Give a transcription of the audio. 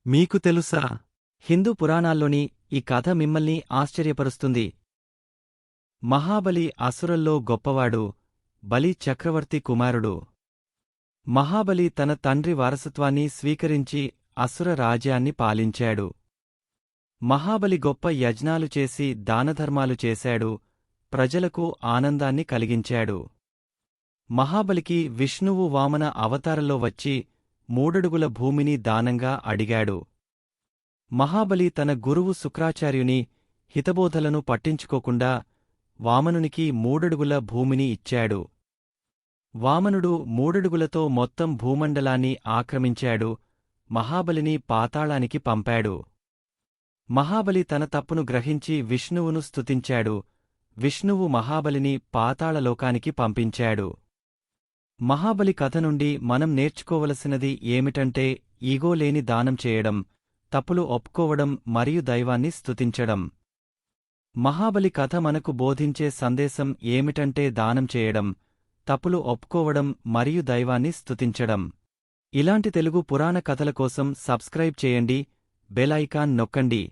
మీకు తెలుసా? హిందూ పురాణాల్లోని ఈ కథ మిమ్మల్ని ఆశ్చర్యపరుస్తుంది. మహాబలి అసురల్లో గొప్పవాడు, బలి చక్రవర్తి కుమారుడు. మహాబలి తన తండ్రి వారసత్వాన్ని స్వీకరించి అసుర రాజ్యాన్ని పాలించాడు. మహాబలి గొప్ప యజ్ఞాలు చేసి దానధర్మాలు చేశాడు, ప్రజలకు ఆనందాన్ని కలిగించాడు. మహాబలికి విష్ణువు వామన అవతారంలో వచ్చి 3 అడుగుల భూమిని దానంగా అడిగాడు. మహాబలి తన గురువు శుక్రాచార్యుని హితబోధలను పట్టించుకోకుండా వామనునికి 3 అడుగుల భూమిని ఇచ్చాడు. వామనుడు 3 అడుగులతో మొత్తం భూమండలాన్ని ఆక్రమించాడు, మహాబలిని పాతాళానికి పంపాడు. మహాబలి తన తప్పును గ్రహించి విష్ణువును స్తుతించాడు, విష్ణువు మహాబలిని పాతాళలోకానికి పంపించాడు. మహాబలి కథ నుండి మనం నేర్చుకోవలసినది ఏమిటంటే ఈగో లేని దానం చేయడం, తప్పులు ఒప్పుకోవడం మరియు దైవాన్ని స్తుతించడం. మహాబలి కథ మనకు బోధించే సందేశం ఏమిటంటే దానం చేయడం, తప్పులు ఒప్పుకోవడం మరియు దైవాన్ని స్తుతించడం. ఇలాంటి తెలుగు పురాణ కథల కోసం సబ్స్క్రైబ్ చేయండి, బెల్ ఐకాన్ నొక్కండి.